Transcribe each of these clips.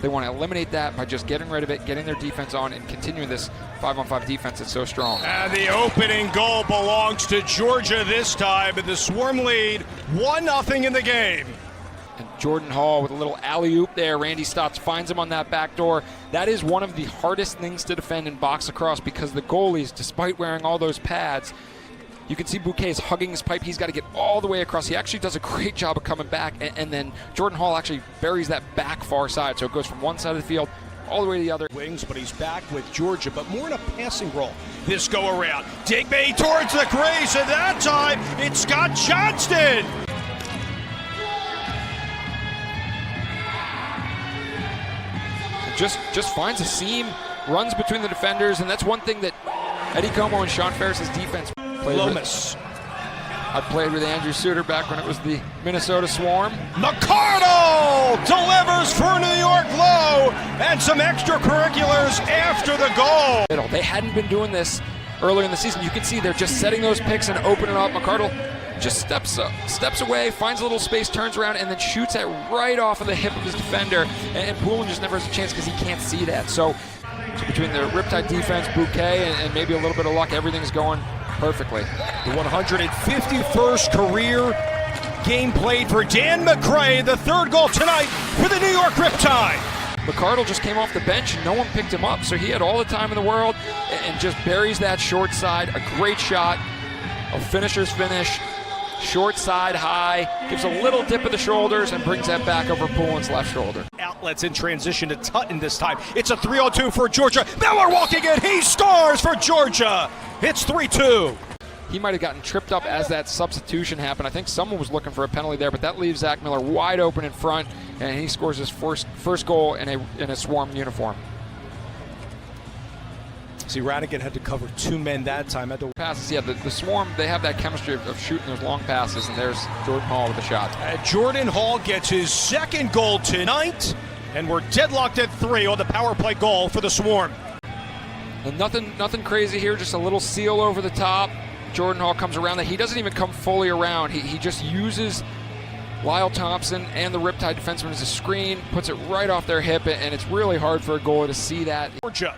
They want to eliminate that by just getting rid of it, getting their defense on, and continuing this 5-on-5 defense that's so strong. And the opening goal belongs to Georgia this time, and the Swarm lead 1-0 in the game. And Jordan Hall with a little alley-oop there. Randy Stotts finds him on that back door. That is one of the hardest things to defend in box lacrosse because the goalies, despite wearing all those pads, you can see Bouquet is hugging his pipe. He's got to get all the way across. He actually does a great job of coming back, and then Jordan Hall actually buries that back far side. So it goes from one side of the field all the way to the other. Wings, but he's back with Georgia, but more in a passing role this go around. Digby towards the crease, and that time it's Scott Johnston. Just finds a seam, runs between the defenders, and that's one thing that Eddie Como and Sean Ferris's defense played Lomas. I played with Andrew Suter back when it was the Minnesota Swarm. McCardle delivers for New York Low, and some extracurriculars after the goal. They hadn't been doing this earlier in the season. You can see they're just setting those picks and opening up. McCardle just steps away, finds a little space, turns around, and then shoots it right off of the hip of his defender. And Poulin just never has a chance because he can't see that. So between the Riptide defense, Bouquet, and maybe a little bit of luck, everything's going perfectly. The 151st career game played for Dan McCray, the third goal tonight for the New York Riptide. McCardle just came off the bench and no one picked him up, so he had all the time in the world and just buries that short side. A great shot, a finisher's finish. Short side high, gives a little dip of the shoulders and brings that back over Poulin's left shoulder. Outlets in transition to Tutton this time. It's a 3-on-2 for Georgia. Miller walking in, he scores for Georgia. It's 3-2. He might have gotten tripped up as that substitution happened. I think someone was looking for a penalty there, but that leaves Zach Miller wide open in front, and he scores his first goal in a Swarm uniform. See, Radigan had to cover two men that time. Passes, yeah, the Swarm, they have that chemistry of shooting those long passes, and there's Jordan Hall with the shot. Jordan Hall gets his second goal tonight, and we're deadlocked at 3 on the power play goal for the Swarm. And nothing crazy here, just a little seal over the top. Jordan Hall comes around that. He doesn't even come fully around. He just uses Lyle Thompson and the Riptide defenseman as a screen, puts it right off their hip, and it's really hard for a goalie to see that. Georgia.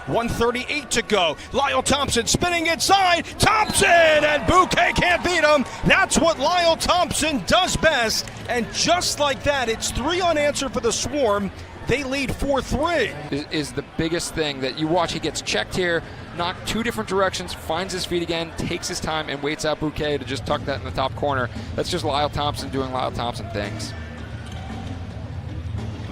1:38 to go. Lyle Thompson spinning inside. Thompson, and Bouquet can't beat him. That's what Lyle Thompson does best. And just like that, it's 3 unanswered for the Swarm. They lead 4-3. Is the biggest thing that you watch. He gets checked here, knocked 2 different directions, finds his feet again, takes his time, and waits out Bouquet to just tuck that in the top corner. That's just Lyle Thompson doing Lyle Thompson things.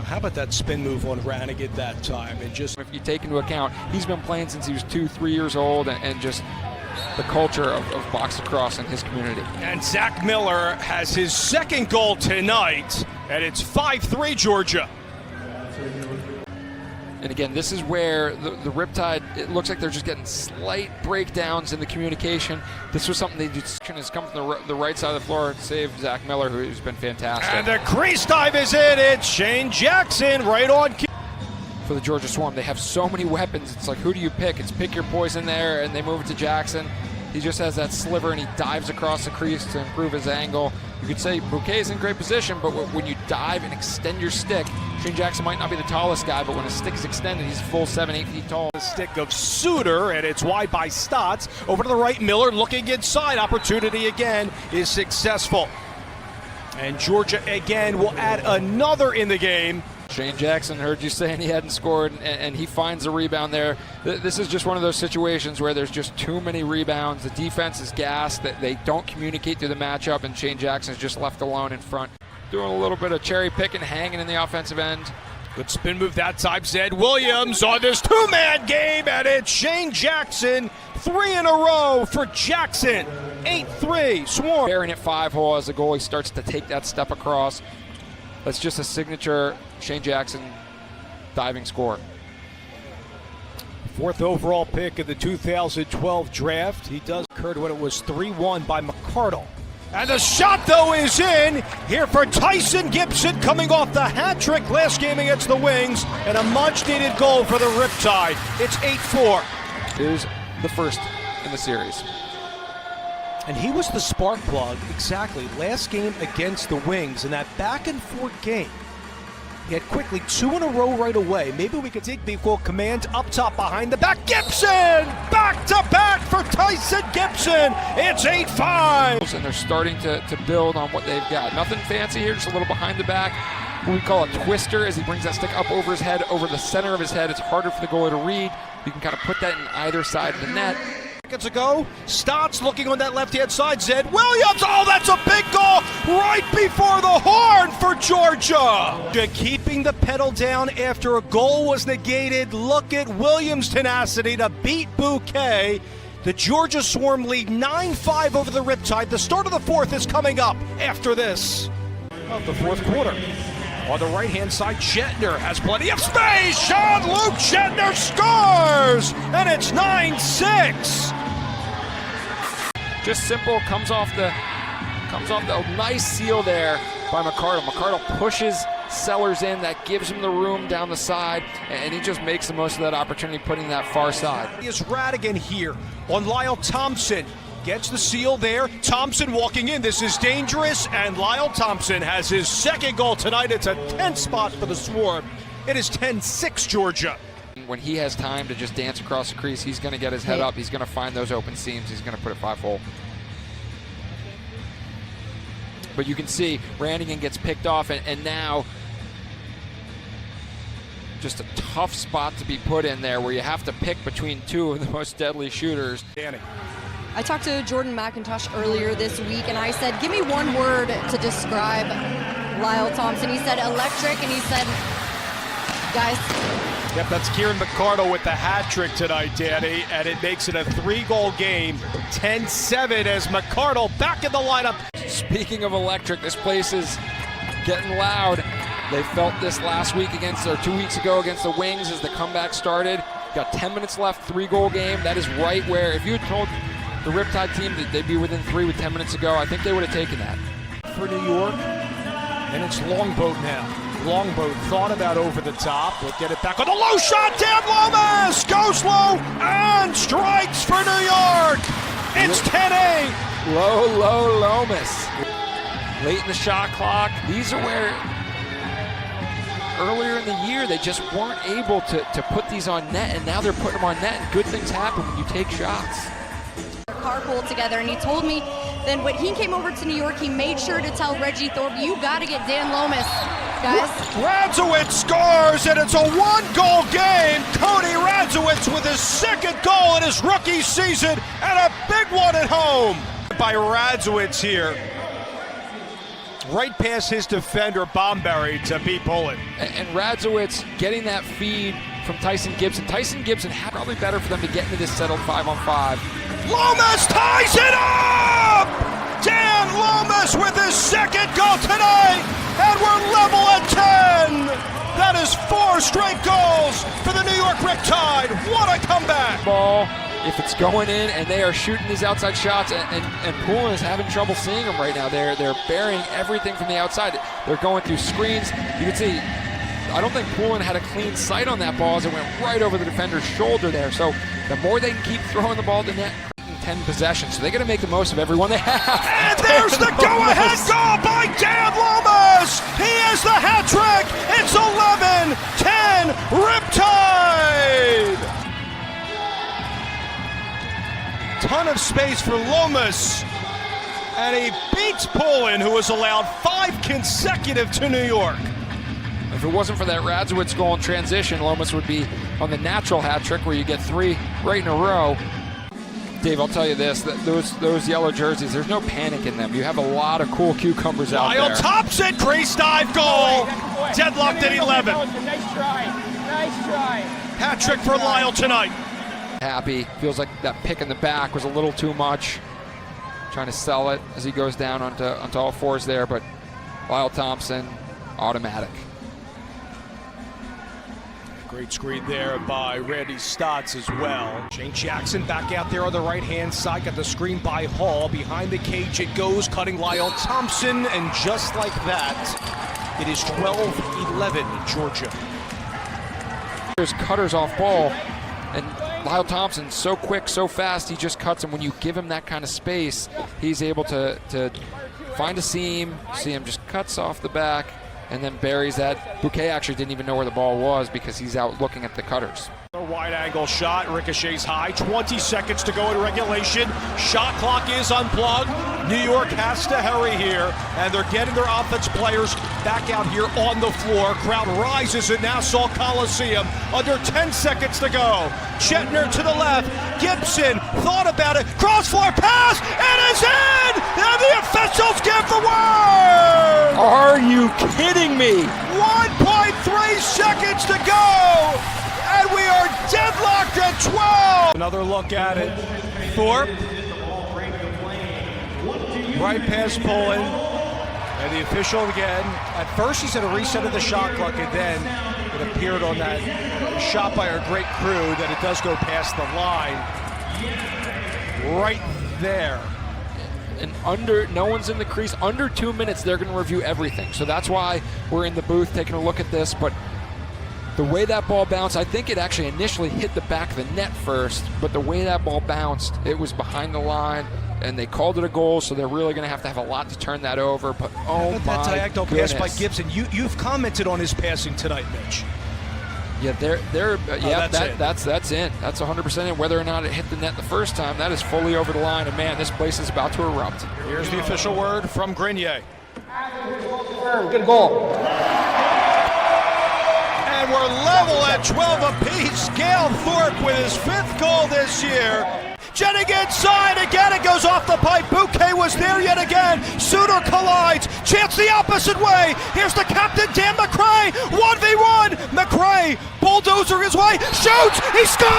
How about that spin move on Ranigan that time? And just, if you take into account, he's been playing since he was 2-3 years old, and just the culture of box lacrosse in his community. And Zach Miller has his second goal tonight, and it's 5-3 Georgia. And again, this is where the Riptide, it looks like they're just getting slight breakdowns in the communication. This was something has come from the right side of the floor to save Zach Miller, who's been fantastic. And the crease dive is in. It's Shane Jackson right on. For the Georgia Swarm, they have so many weapons. It's like, who do you pick? It's pick your poison there, and they move it to Jackson. He just has that sliver, and he dives across the crease to improve his angle. You could say Bouquet's in great position, but when you dive and extend your stick, Shane Jackson might not be the tallest guy, but when his stick is extended, he's full 7-8 feet tall. The stick of Suter, and it's wide by Stotts. Over to the right, Miller looking inside. Opportunity again is successful. And Georgia again will add another in the game. Shane Jackson heard you saying he hadn't scored, and he finds a rebound there. This is just one of those situations where there's just too many rebounds. The defense is gassed, that they don't communicate through the matchup, and Shane Jackson's just left alone in front. Doing a little bit of cherry picking, hanging in the offensive end. Good spin move that time, Zed Williams on this 2-man game, and it's Shane Jackson. 3 in a row for Jackson. 8-3 Swarm. Bearing at 5-hole as the goalie starts to take that step across. That's just a signature Shane Jackson diving score. 4th overall pick of the 2012 draft. He does occurred when it was 3-1 by McCardle. And the shot, though, is in here for Tyson Gibson, coming off the hat trick last game against the Wings, and a much-needed goal for the Riptide. It's 8-4. Here's the first in the series. And he was the spark plug, exactly, last game against the Wings in that back-and-forth game. He had quickly 2 in a row right away. Maybe we could take equal command up top behind the back. Gibson! Back to back for Tyson Gibson. It's 8-5. And they're starting to build on what they've got. Nothing fancy here, just a little behind the back. What we call a twister as he brings that stick up over his head, over the center of his head. It's harder for the goalie to read. You can kind of put that in either side of the net. Seconds ago, Stotts looking on that left-hand side. Zed Williams, oh, that's a big goal right before the horn for Georgia. Keeping the pedal down after a goal was negated. Look at Williams' tenacity to beat Bouquet. The Georgia Swarm lead 9-5 over the Riptide. The start of the fourth is coming up after this. Of the fourth quarter. On the right-hand side, Shetner has plenty of space. Jean-Luc Shetner scores, and it's 9-6. Just simple, comes off the nice seal there by McArdle. McArdle pushes Sellers in, that gives him the room down the side, and he just makes the most of that opportunity, putting that far side. Is Radigan here on Lyle Thompson. Gets the seal there. Thompson walking in. This is dangerous, and Lyle Thompson has his second goal tonight. It's a 10 spot for the Swarm. It is 10-6 Georgia. When he has time to just dance across the crease, he's going to get his head up. He's going to find those open seams. He's going to put it 5-hole. But you can see Randigan gets picked off, and now just a tough spot to be put in there where you have to pick between two of the most deadly shooters. Danny. I talked to Jordan McIntosh earlier this week, and I said, give me one word to describe Lyle Thompson. He said electric, and he said, guys. Yep, that's Kieran McArdle with the hat trick tonight, Danny, and it makes it a 3-goal game, 10-7 as McArdle back in the lineup. Speaking of electric, this place is getting loud. They felt this last week or 2 weeks ago against the Wings as the comeback started. Got 10 minutes left, 3-goal game. That is right where, if you had told the Riptide team that they'd be within 3 with 10 minutes to go, I think they would have taken that. For New York, and it's Longboat now. Longboat thought about over the top. We'll get it back on the low shot. Dan Lomas goes low and strikes for New York. It's 10-8. Low Lomas. Late in the shot clock. These are where earlier in the year they just weren't able to put these on net, and now they're putting them on net, and good things happen when you take shots. Carpool together, and he told me then when he came over to New York, he made sure to tell Reggie Thorpe, you got to get Dan Lomas, guys. Radzowitz scores, and it's a 1-goal game. Cody Radzowitz with his second goal in his rookie season, and a big one at home by Radzowitz here. Right past his defender, Bomberry, to beat Bullet. And Radzowitz getting that feed from Tyson Gibson. Tyson Gibson probably better for them to get into this settled 5-on-5. Lomas ties it up! Dan Lomas with his second goal tonight, and we're level at 10. That is 4 straight goals for the New York Riptide. What a comeback! Ball, if it's going in and they are shooting these outside shots, and Poulin is having trouble seeing them right now. They're burying everything from the outside. They're going through screens. You can see, I don't think Poulin had a clean sight on that ball as it went right over the defender's shoulder there. So the more they can keep throwing the ball to net, 10 possessions, so they got to make the most of everyone they have. And there's the go-ahead goal by Dan Lomas. He has the hat trick. It's 11-10 Riptide. Ton of space for Lomas, and he beats Poulin, who was allowed 5 consecutive to New York. If it wasn't for that Radzowitz goal in transition, Lomas would be on the natural hat trick where you get 3 right in a row. Dave, I'll tell you this, that those yellow jerseys, there's no panic in them. You have a lot of cool cucumbers out there. Lyle Thompson, Grace dive goal. Deadlocked at 11. Nice try. Hat trick for Lyle tonight. Happy. Feels like that pick in the back was a little too much. Trying to sell it as he goes down onto all fours there, but Lyle Thompson, automatic. Great screen there by Randy Stotts as well. Shane Jackson back out there on the right-hand side. Got the screen by Hall. Behind the cage it goes, cutting Lyle Thompson. And just like that, it is 12-11 Georgia. There's cutters off ball. And Lyle Thompson, so quick, so fast, he just cuts him. When you give him that kind of space, he's able to find a seam. See him just cuts off the back, and then buries that. Bouquet actually didn't even know where the ball was because he's out looking at the cutters. A wide-angle shot, ricochets high, 20 seconds to go in regulation. Shot clock is unplugged. New York has to hurry here, and they're getting their offense players back out here on the floor. Crowd rises at Nassau Coliseum. Under 10 seconds to go. Chetner to the left. Gibson thought about it. Cross-floor pass. It is in! And the officials give the word! Are you kidding me? 1.3 seconds to go! And we are deadlocked at 12. Another look at it. Thorpe. Right pass Pullen. And the official again. At first he said a reset of the shot clock, and then it appeared on that shot by our great crew that it does go past the line. Right there. And no one's in the crease. Under 2 minutes, they're going to review everything. So that's why we're in the booth taking a look at this. But the way that ball bounced, I think it actually initially hit the back of the net first, but the way that ball bounced, it was behind the line, and they called it a goal, so they're really going to have a lot to turn that over. But oh my that diagonal goodness. pass by Gibson. You've commented on his passing tonight, Mitch. Yeah, that's in. That's 100% in. Whether or not it hit the net the first time, that is fully over the line. And man, this place is about to erupt. Here's the official word from Grenier. Good goal. And we're level at 12 apiece. Gale Thorpe with his 5th goal this year. Jetting inside again, it goes off the pipe. Bouquet was there yet again. Suter collides. Chance the opposite way. Here's the captain, Dan McRae. 1v1. McRae bulldozer his way. Shoots. He scores!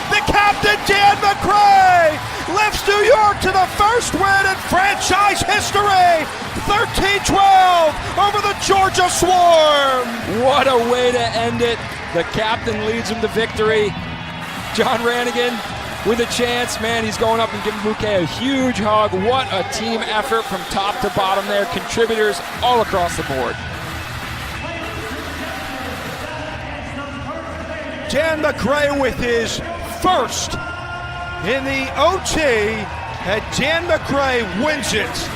The captain, Dan McRae, lifts New York to the first win in franchise history. 13-12 over the Georgia Swarm. What a way to end it. The captain leads him to victory. John Ranigan with a chance. Man, he's going up and giving Bouquet a huge hug. What a team effort from top to bottom there. Contributors all across the board. Dan McRae with his first in the OT, and Dan McRae wins it.